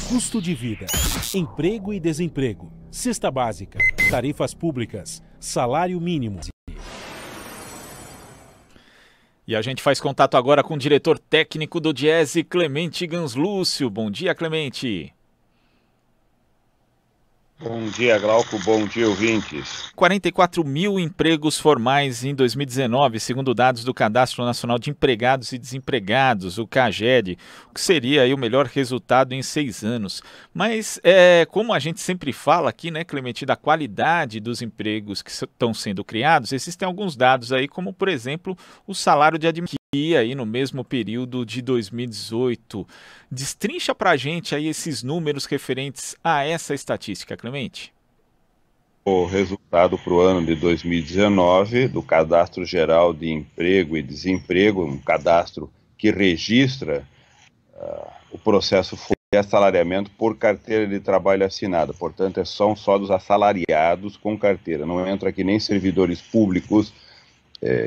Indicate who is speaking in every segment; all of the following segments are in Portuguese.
Speaker 1: Custo de vida, emprego e desemprego, cesta básica, tarifas públicas, salário mínimo.
Speaker 2: E a gente faz contato agora com o diretor técnico do Diese, Clemente Ganslúcio. Bom dia, Clemente.
Speaker 3: Bom dia, Glauco. Bom dia, ouvintes.
Speaker 2: 44 mil empregos formais em 2019, segundo dados do Cadastro Nacional de Empregados e Desempregados, o CAGED, o que seria aí o melhor resultado em 6 anos. Mas, como a gente sempre fala aqui, né, Clemente, da qualidade dos empregos que estão sendo criados, existem alguns dados aí, como, por exemplo, o salário de admissão aí no mesmo período de 2018. Destrincha para a gente aí esses números referentes a essa estatística, Clemente.
Speaker 3: O resultado para o ano de 2019 do Cadastro Geral de Emprego e Desemprego, um cadastro que registra o processo de assalariamento por carteira de trabalho assinada. Portanto, são só dos assalariados com carteira. Não entra aqui nem servidores públicos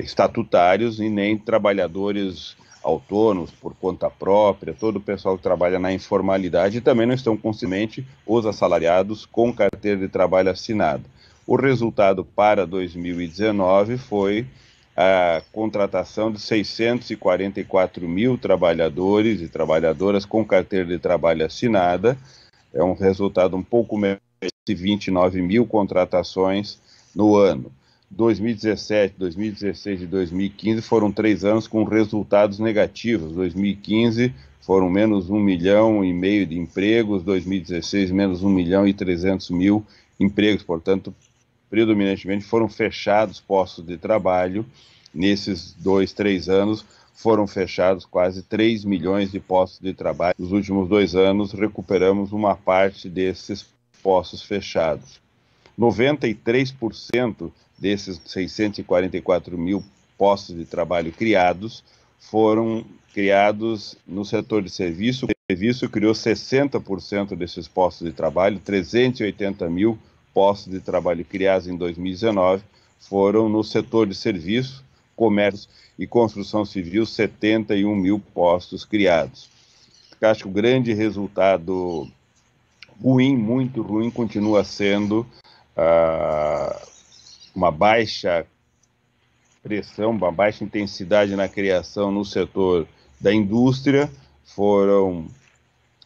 Speaker 3: estatutários e nem trabalhadores autônomos por conta própria, todo o pessoal que trabalha na informalidade, e também não estão conscientemente os assalariados com carteira de trabalho assinada. O resultado para 2019 foi a contratação de 644 mil trabalhadores e trabalhadoras com carteira de trabalho assinada. É um resultado um pouco menos de 29 mil contratações no ano. 2017, 2016 e 2015 foram 3 anos com resultados negativos. 2015 foram menos 1,5 milhão de empregos, 2016 menos 1,3 milhão empregos, portanto, predominantemente foram fechados postos de trabalho. Nesses 2, 3 anos foram fechados quase 3 milhões de postos de trabalho. Nos últimos 2 anos recuperamos uma parte desses postos fechados. 93% desses 644 mil postos de trabalho criados foram criados no setor de serviço. O serviço criou 60% desses postos de trabalho, 380 mil postos de trabalho criados em 2019 foram no setor de serviço, comércio e construção civil, 71 mil postos criados. Acho que o grande resultado ruim, muito ruim, continua sendo uma baixa pressão, uma baixa intensidade na criação no setor da indústria. Foram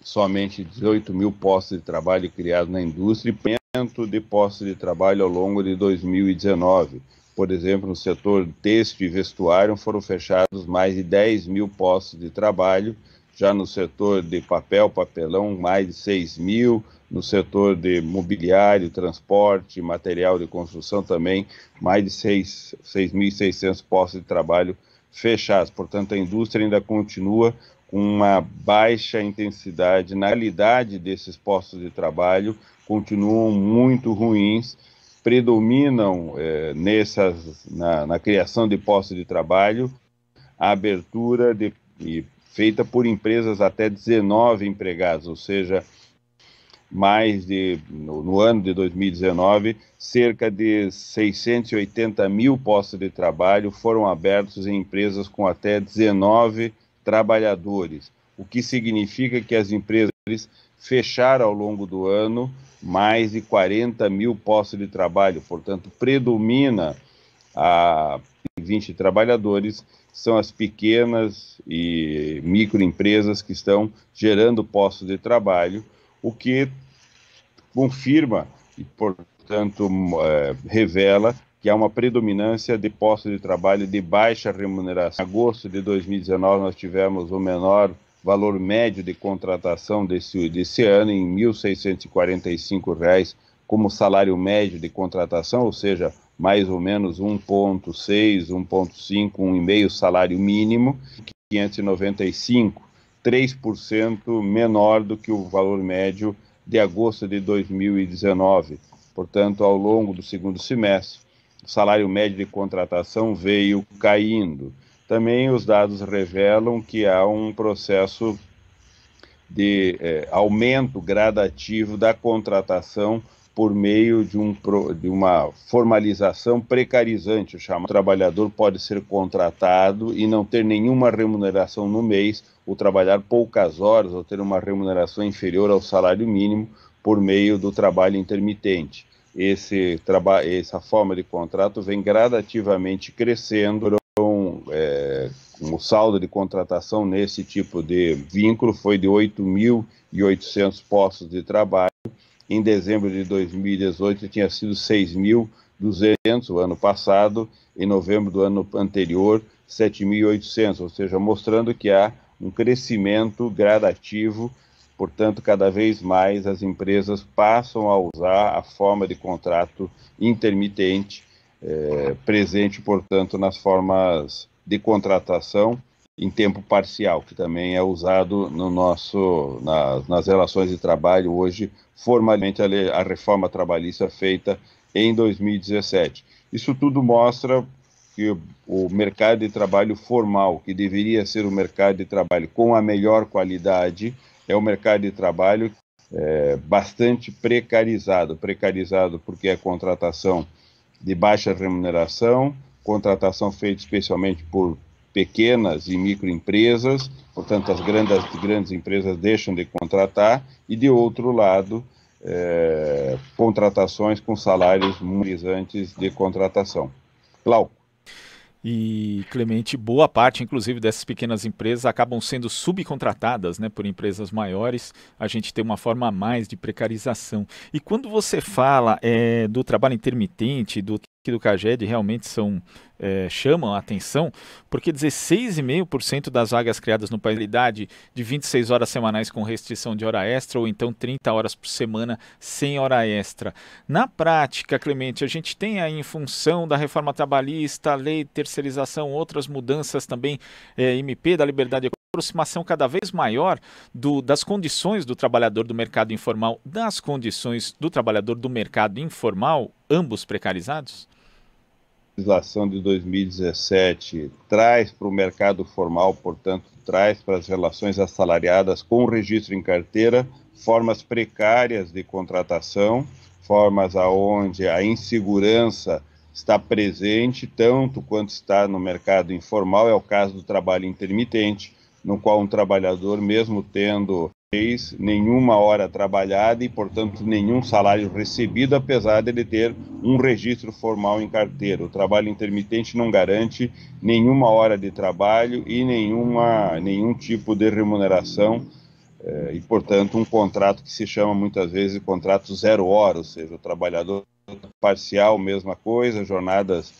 Speaker 3: somente 18 mil postos de trabalho criados na indústria e aumento de postos de trabalho ao longo de 2019. Por exemplo, no setor têxtil e vestuário foram fechados mais de 10 mil postos de trabalho, já no setor de papel, papelão, mais de 6 mil, no setor de mobiliário, transporte, material de construção também, mais de 6.600 postos de trabalho fechados. Portanto, a indústria ainda continua com uma baixa intensidade na qualidade desses postos de trabalho, continuam muito ruins, predominam na criação de postos de trabalho a abertura feita por empresas até 19 empregados, ou seja, no ano de 2019, cerca de 680 mil postos de trabalho foram abertos em empresas com até 19 trabalhadores, o que significa que as empresas fecharam ao longo do ano mais de 40 mil postos de trabalho, portanto, predomina a 20 trabalhadores, são as pequenas e microempresas que estão gerando postos de trabalho, o que confirma e, portanto, revela que há uma predominância de postos de trabalho de baixa remuneração. Em agosto de 2019, nós tivemos o menor valor médio de contratação desse ano, em R$ 1.645 como salário médio de contratação, ou seja, mais ou menos 1,6, 1,5, 1,5 salário mínimo, 595, 3% menor do que o valor médio de agosto de 2019. Portanto, ao longo do segundo semestre, o salário médio de contratação veio caindo. Também os dados revelam que há um processo de aumento gradativo da contratação por meio de uma formalização precarizante. O trabalhador pode ser contratado e não ter nenhuma remuneração no mês, ou trabalhar poucas horas, ou ter uma remuneração inferior ao salário mínimo por meio do trabalho intermitente. Essa forma de contrato vem gradativamente crescendo. O saldo de contratação nesse tipo de vínculo foi de 8.800 postos de trabalho. Em dezembro de 2018 tinha sido 6.200 o ano passado, em novembro do ano anterior 7.800, ou seja, mostrando que há um crescimento gradativo. Portanto, cada vez mais as empresas passam a usar a forma de contrato intermitente, presente, portanto, nas formas de contratação em tempo parcial, que também é usado nas relações de trabalho hoje, formalmente a reforma trabalhista feita em 2017. Isso tudo mostra que o mercado de trabalho formal, que deveria ser o mercado de trabalho com a melhor qualidade, é um mercado de trabalho bastante precarizado porque é contratação de baixa remuneração, contratação feita especialmente por pequenas e microempresas, portanto as grandes empresas deixam de contratar, e de outro lado, contratações com salários muito antes de contratação. Glauco.
Speaker 2: E, Clemente, boa parte, inclusive, dessas pequenas empresas acabam sendo subcontratadas, né, por empresas maiores. A gente tem uma forma a mais de precarização. E quando você fala do trabalho intermitente, do CAGED, realmente chamam a atenção, porque 16,5% das vagas criadas no país de 26 horas semanais com restrição de hora extra, ou então 30 horas por semana sem hora extra. Na prática, Clemente, a gente tem aí, em função da reforma trabalhista, lei de terceirização, outras mudanças também, MP da liberdade econômica, aproximação cada vez maior das condições do trabalhador do mercado informal, das condições do trabalhador do mercado informal, ambos precarizados?
Speaker 3: A legislação de 2017 traz para o mercado formal, portanto, traz para as relações assalariadas com registro em carteira formas precárias de contratação, formas onde a insegurança está presente tanto quanto está no mercado informal. É o caso do trabalho intermitente, no qual um trabalhador, mesmo tendo nenhuma hora trabalhada e, portanto, nenhum salário recebido, apesar de ele ter um registro formal em carteira. O trabalho intermitente não garante nenhuma hora de trabalho e nenhum tipo de remuneração, e, portanto, um contrato que se chama muitas vezes de contrato 0 hora, ou seja, o trabalhador parcial, mesma coisa, jornadas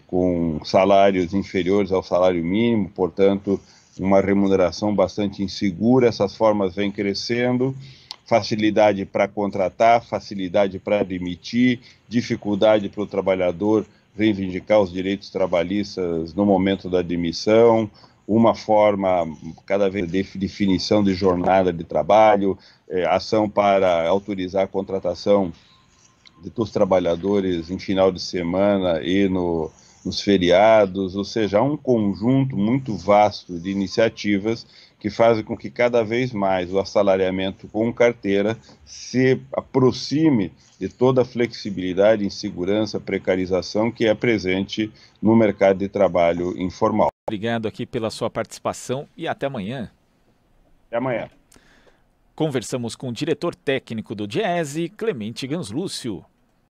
Speaker 3: com salários inferiores ao salário mínimo, portanto, uma remuneração bastante insegura. Essas formas vêm crescendo, facilidade para contratar, facilidade para demitir, dificuldade para o trabalhador reivindicar os direitos trabalhistas no momento da demissão, uma forma cada vez de definição de jornada de trabalho, ação para autorizar a contratação dos trabalhadores em final de semana e nos feriados, ou seja, há um conjunto muito vasto de iniciativas que fazem com que cada vez mais o assalariamento com carteira se aproxime de toda a flexibilidade, insegurança, precarização que é presente no mercado de trabalho informal.
Speaker 2: Obrigado aqui pela sua participação e até amanhã.
Speaker 3: Até amanhã.
Speaker 2: Conversamos com o diretor técnico do Diese, Clemente Ganslúcio.